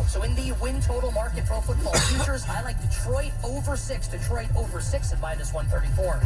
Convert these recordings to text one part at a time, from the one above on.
So in the win total market pro football futures, I like Detroit over 6. Detroit over 6 at minus 134.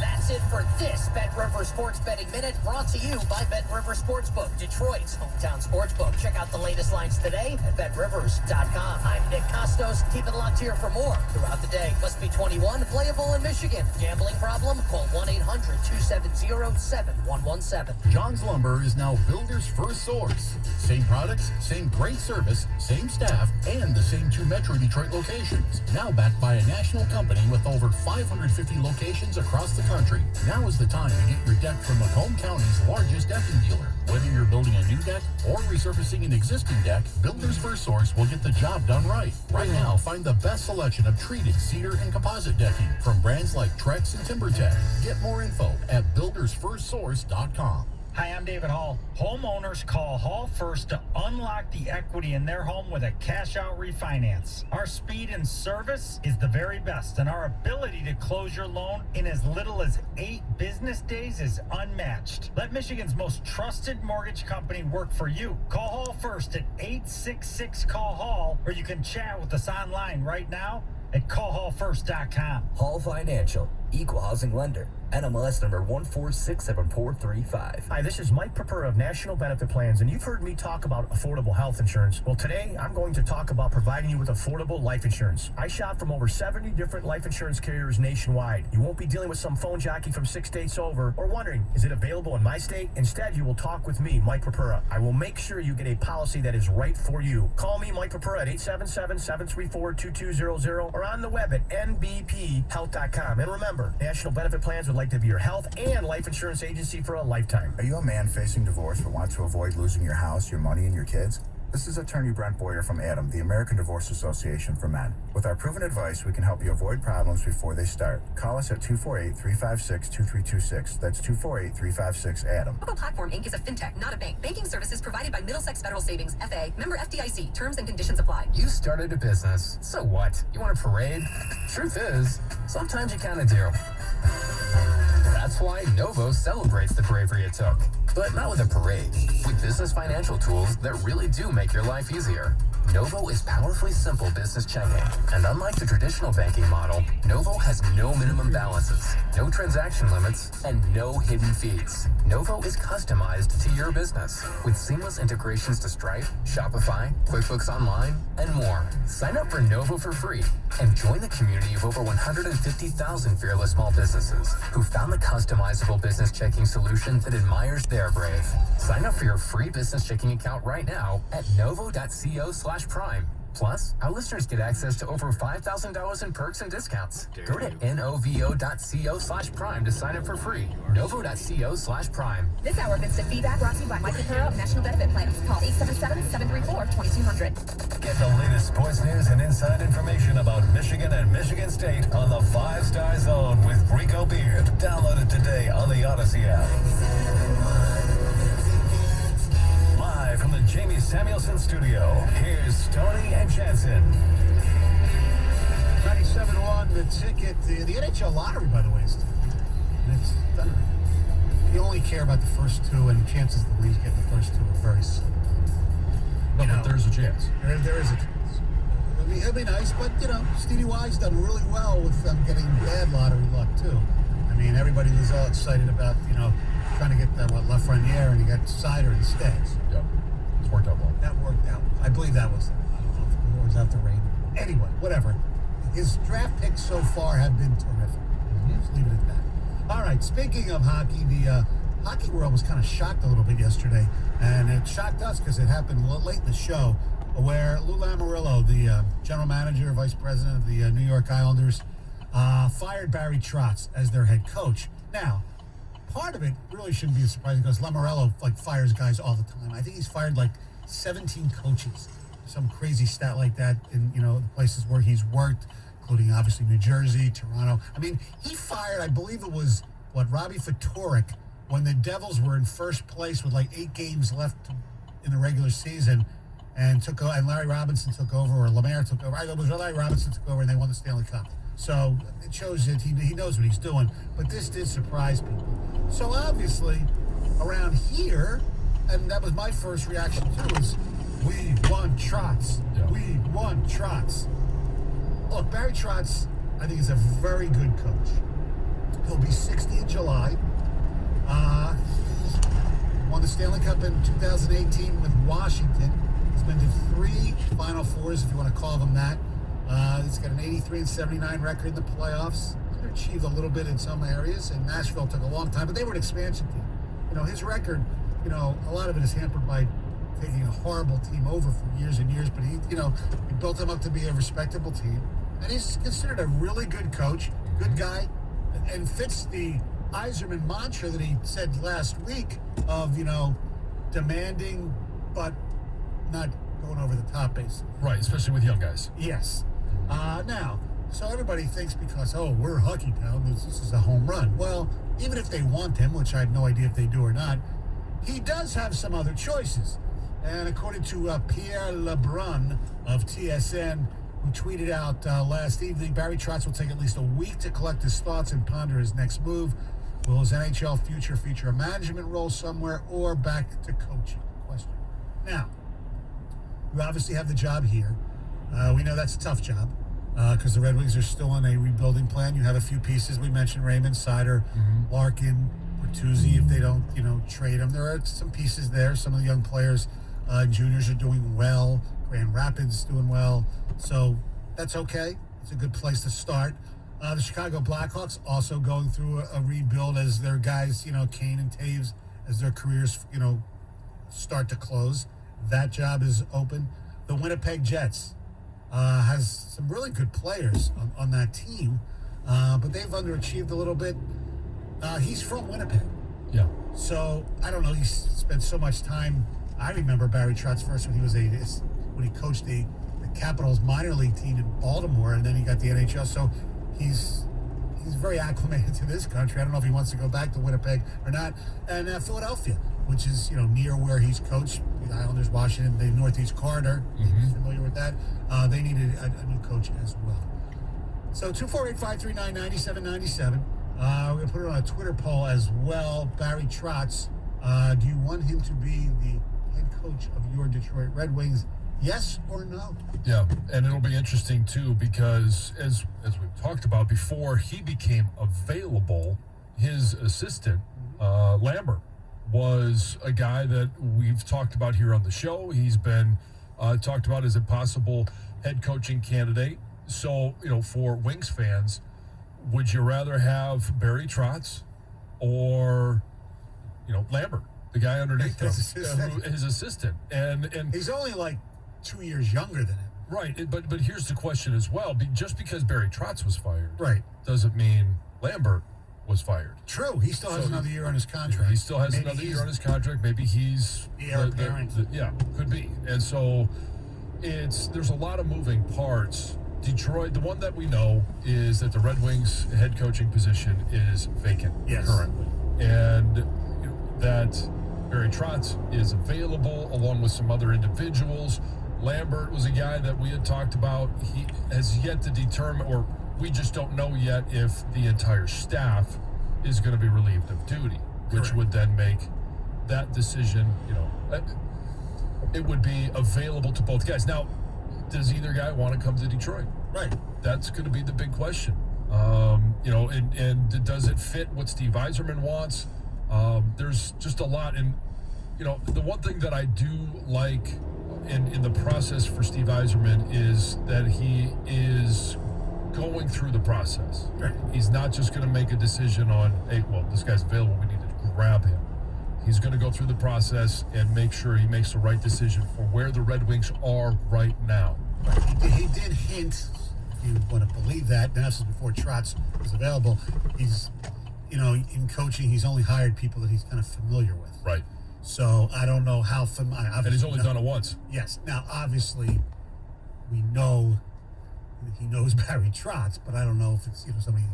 That's it for this Bet River Sports Betting Minute, brought to you by Bet River Sportsbook, Detroit's hometown sportsbook. Check out the latest lines today at BetRivers.com. I'm Nick Costos. Keep it locked here for more throughout the day. Must be 21, playable in Michigan. Gambling problem? Call 1-800-270-7117. John's Lumber is now Builder's first source. Same products, same great service, same staff, and the same 2 Metro Detroit locations. Now backed by a national company with over 550 locations across the country. Now is the time to get your deck from Macomb County's largest decking dealer. Whether you're building a new deck or resurfacing an existing deck, Builder's First Source will get the job done right. Right now, find the best selection of treated cedar and composite decking from brands like Trex and TimberTech. Get more info at buildersfirstsource.com. Hi, I'm David Hall. Homeowners call Hall First to unlock the equity in their home with a cash-out refinance. Our speed and service is the very best, and our ability to close your loan in as little as 8 business days is unmatched. Let Michigan's most trusted mortgage company work for you. Call Hall First at 866-CALL-HALL, or you can chat with us online right now at callhallfirst.com. Hall Financial, equal housing lender. NMLS number 1467435. Hi, this is Mike Prepper of National Benefit Plans, and you've heard me talk about affordable health insurance. Well, today I'm going to talk about providing you with affordable life insurance. I shop from over 70 different life insurance carriers nationwide. You won't be dealing with some phone jockey from 6 states over or wondering, is it available in my state? Instead, you will talk with me, Mike Prepper. I will make sure you get a policy that is right for you. Call me, Mike Prepper, at 877-734-2200 or on the web at nbphealth.com. And remember, National Benefit Plans would like to be your health and life insurance agency for a lifetime. Are you a man facing divorce but want to avoid losing your house, your money, and your kids? This is attorney Brent Boyer from ADAM, the American Divorce Association for Men. With our proven advice, we can help you avoid problems before they start. Call us at 248-356-2326. That's 248-356-ADAM. Moco Platform Inc. is a fintech, not a bank. Banking services provided by Middlesex Federal Savings, FA. Member FDIC. Terms and conditions apply. You started a business. So what? You want a parade? Truth is, sometimes you kind of do. That's why Novo celebrates the bravery it took. But not with a parade. With business financial tools that really do make your life easier. Novo is powerfully simple business checking. And unlike the traditional banking model, Novo has no minimum balances, no transaction limits, and no hidden fees. Novo is customized to your business with seamless integrations to Stripe, Shopify, QuickBooks Online, and more. Sign up for Novo for free and join the community of over 150,000 fearless small businesses who found the customizable business checking solution that admires their brave. Sign up for your free business checking account right now at novo.co/prime. Plus, our listeners get access to over $5,000 in perks and discounts. Go to novo.co/prime to sign up for free. novo.co/prime. This hour of instant feedback brought to you by Mike Prepper of National Benefit Plans. Call 877-734-2200. Get the latest sports news and inside information about Michigan and Michigan State on the 5-Star Zone with Rico Beard. Download it today on the Odyssey app. Live from the Jamie Samuelson studio, here's Tony and Jensen. 97-1, the ticket, the NHL lottery, by the way, is you only care about the first two, and chances the Leafs get the first two are very slim. But there's a chance. There is a chance. It'd be nice, but, Stevie Y's done really well with them getting bad lottery luck, too. I mean, everybody was all excited about, trying to get that, Lafreniere, and he got Sider instead. Yep. It's worked out well. That worked out. I believe that was, I don't know if it was out the rain. Anyway, whatever. His draft picks so far have been terrific. Just leave it at that. All right, speaking of hockey, the hockey world was kind of shocked a little bit yesterday, and it shocked us because it happened late in the show, where Lou Lamoriello, the general manager, vice president of the New York Islanders, fired Barry Trotz as their head coach. Now, part of it really shouldn't be surprising because Lamoriello fires guys all the time. I think he's fired 17 coaches, some crazy stat like that in the places where he's worked, including obviously New Jersey, Toronto. I mean, he fired, I believe it was Robbie Ftorek when the Devils were in first place with 8 games left in the regular season, and Larry Robinson took over, or Lemaire took over. It was Larry Robinson took over, and they won the Stanley Cup. So it shows that he knows what he's doing. But this did surprise people. So obviously, around here, and that was my first reaction too, is We want Trotz. Yeah. We want Trotz. Look, Barry Trotz, I think, is a very good coach. He'll be 60 in July. He won the Stanley Cup in 2018 with Washington. He's been to 3 Final Fours, if you want to call them that. He's got an 83-79 record in the playoffs. Achieved a little bit in some areas, and Nashville took a long time, but they were an expansion team. You know, his record, you know, a lot of it is hampered by taking a horrible team over for years and years, but he built them up to be a respectable team, and he's considered a really good coach, good guy, and fits the Yzerman mantra that he said last week of, you know, demanding but not going over the top, basically. Right, especially with young guys. Yes. Now, so everybody thinks because, we're Hockey Town, this is a home run. Well, even if they want him, which I have no idea if they do or not, he does have some other choices. And according to Pierre Lebrun of TSN, who tweeted out last evening, Barry Trotz will take at least a week to collect his thoughts and ponder his next move. Will his NHL future feature a management role somewhere or back to coaching? Question. Now, you obviously have the job here. We know that's a tough job because the Red Wings are still on a rebuilding plan. You have a few pieces. We mentioned Raymond, Sider, Larkin, Bertuzzi, if they don't, trade them. There are some pieces there. Some of the young players, juniors are doing well. Grand Rapids doing well. So that's okay. It's a good place to start. The Chicago Blackhawks also going through a rebuild as their guys, Kane and Taves, as their careers, start to close. That job is open. The Winnipeg Jets has some really good players on that team, but they've underachieved a little bit. He's from Winnipeg. Yeah. So, I don't know, he's spent so much time. I remember Barry Trotz first when he coached the Capitals minor league team in Baltimore, and then he got the NHL. So he's very acclimated to this country. I don't know if he wants to go back to Winnipeg or not. And Philadelphia, which is, near where he's coached, the Islanders, Washington, the Northeast Corridor. He's familiar with that. They needed a new coach as well. So 248-539-9797. We're going to put it on a Twitter poll as well. Barry Trotz, do you want him to be the head coach of your Detroit Red Wings? Yes or no? Yeah, and it'll be interesting too because as we've talked about before, he became available. His assistant, Lambert, was a guy that we've talked about here on the show. He's been talked about as a possible head coaching candidate. So, for Wings fans, would you rather have Barry Trotz or, Lambert, the guy underneath him, his assistant? And he's only like 2 years younger than him. Right, but here's the question as well. Just because Barry Trotz was fired, right, doesn't mean Lambert was fired. True, he still has another year on his contract. He still has another year on his contract. Maybe he's the heir apparent. Yeah, could be. And so there's a lot of moving parts. Detroit, the one that we know is that the Red Wings head coaching position is vacant currently. And that Barry Trotz is available along with some other individuals. Lambert was a guy that we had talked about. He has yet to determine, or we just don't know yet if the entire staff is going to be relieved of duty, which would then make that decision, it would be available to both guys. Now, does either guy want to come to Detroit? Right. That's going to be the big question. And does it fit what Steve Yzerman wants? There's just a lot. And, the one thing that I do like in the process for Steve Yzerman is that he is going through the process. Right. He's not just going to make a decision on, hey, well, this guy's available, we need to grab him. He's going to go through the process and make sure he makes the right decision for where the Red Wings are right now. Right. He did hint, if you want to believe that, and this is before Trotz was available, he's, in coaching, he's only hired people that he's kind of familiar with. Right. So I don't know how familiar. And he's only done it once. Yes. Now, obviously, we know he knows Barry Trotz, but I don't know if it's somebody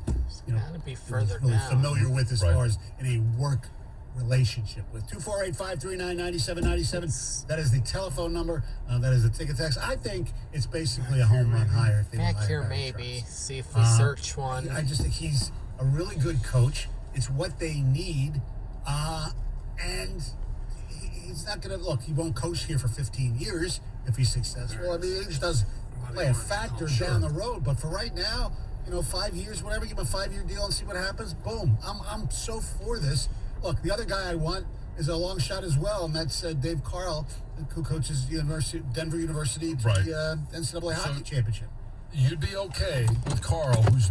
gotta be further really down. familiar with as far as in a work relationship with. 248-539-9797. That is the telephone number. That is the ticket text. I think it's basically a home run hire. If they Back here, Barry maybe. Trotz. See if we search one. I just think he's a really good coach. It's what they need. And he's not going to, look, he won't coach here for 15 years. if he's successful. I mean, age does play a factor down the road, but for right now, 5 years, whatever, give him a 5-year deal and see what happens. Boom. I'm so for this. Look, the other guy I want is a long shot as well, and that's Dave Carl, who coaches Denver University to the NCAA hockey championship. You'd be okay with Carl, who's